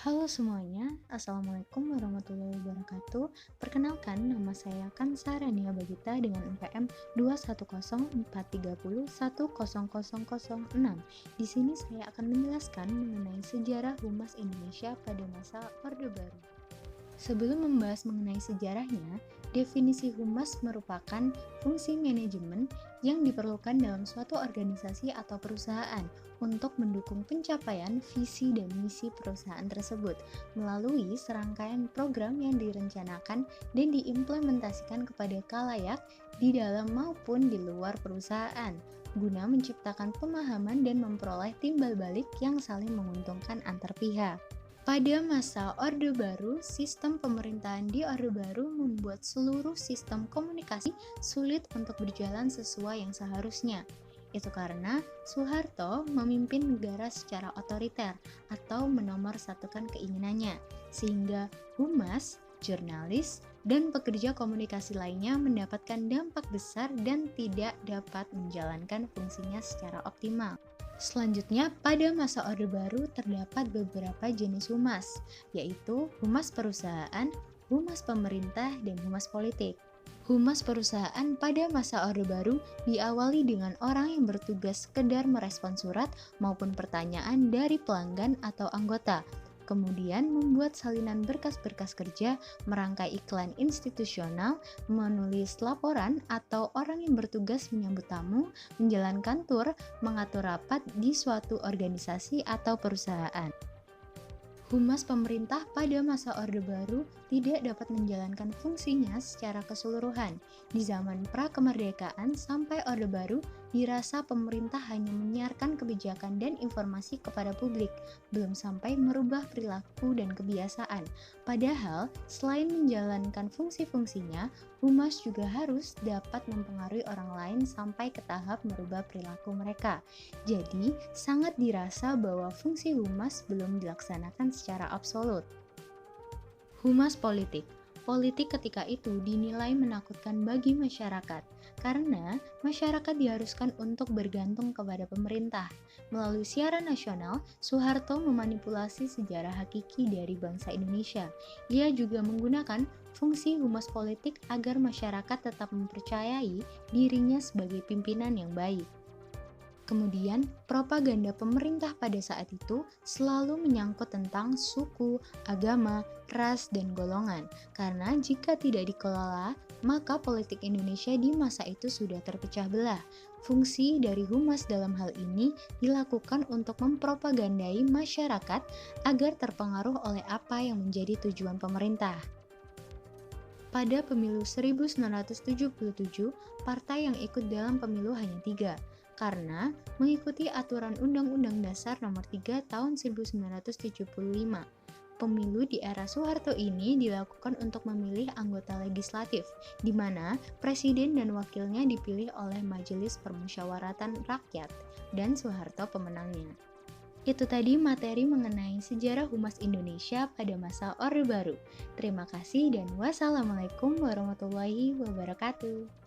Halo semuanya, Assalamualaikum warahmatullahi wabarakatuh. Perkenalkan, nama saya Kansara Nia Bagita dengan NPM 21043010006. Di sini saya akan menjelaskan mengenai sejarah Humas Indonesia pada masa Orde Baru. Sebelum membahas mengenai sejarahnya, definisi humas merupakan fungsi manajemen yang diperlukan dalam suatu organisasi atau perusahaan untuk mendukung pencapaian visi dan misi perusahaan tersebut melalui serangkaian program yang direncanakan dan diimplementasikan kepada khalayak di dalam maupun di luar perusahaan guna menciptakan pemahaman dan memperoleh timbal balik yang saling menguntungkan antar pihak. Pada masa Orde Baru, sistem pemerintahan di Orde Baru membuat seluruh sistem komunikasi sulit untuk berjalan sesuai yang seharusnya. Itu karena Soeharto memimpin negara secara otoriter atau menomorsatukan keinginannya, sehingga humas, jurnalis, dan pekerja komunikasi lainnya mendapatkan dampak besar dan tidak dapat menjalankan fungsinya secara optimal. Selanjutnya, pada masa Orde Baru terdapat beberapa jenis humas, yaitu humas perusahaan, humas pemerintah, dan humas politik. Humas perusahaan pada masa Orde Baru diawali dengan orang yang bertugas sekedar merespons surat maupun pertanyaan dari pelanggan atau anggota, kemudian membuat salinan berkas-berkas kerja, merangkai iklan institusional, menulis laporan atau orang yang bertugas menyambut tamu, menjalankan tur, mengatur rapat di suatu organisasi atau perusahaan. Humas pemerintah pada masa Orde Baru tidak dapat menjalankan fungsinya secara keseluruhan. Di zaman pra-kemerdekaan sampai Orde Baru, dirasa pemerintah hanya menyiarkan kebijakan dan informasi kepada publik, belum sampai merubah perilaku dan kebiasaan. Padahal, selain menjalankan fungsi-fungsinya, humas juga harus dapat mempengaruhi orang lain sampai ke tahap merubah perilaku mereka. Jadi, sangat dirasa bahwa fungsi humas belum dilaksanakan secara absolut. Humas politik. Politik ketika itu dinilai menakutkan bagi masyarakat karena masyarakat diharuskan untuk bergantung kepada pemerintah. Melalui siaran nasional, Soeharto memanipulasi sejarah hakiki dari bangsa Indonesia. Ia juga menggunakan fungsi humas politik agar masyarakat tetap mempercayai dirinya sebagai pimpinan yang baik. Kemudian, propaganda pemerintah pada saat itu selalu menyangkut tentang suku, agama, ras, dan golongan. Karena jika tidak dikelola, maka politik Indonesia di masa itu sudah terpecah belah. Fungsi dari humas dalam hal ini dilakukan untuk mempropagandai masyarakat agar terpengaruh oleh apa yang menjadi tujuan pemerintah. Pada pemilu 1977, partai yang ikut dalam pemilu hanya 3, karena mengikuti aturan Undang-Undang Dasar Nomor 3 Tahun 1975. Pemilu di era Soeharto ini dilakukan untuk memilih anggota legislatif, di mana presiden dan wakilnya dipilih oleh Majelis Permusyawaratan Rakyat, dan Soeharto pemenangnya. Itu tadi materi mengenai sejarah humas Indonesia pada masa Orde Baru. Terima kasih dan wassalamualaikum warahmatullahi wabarakatuh.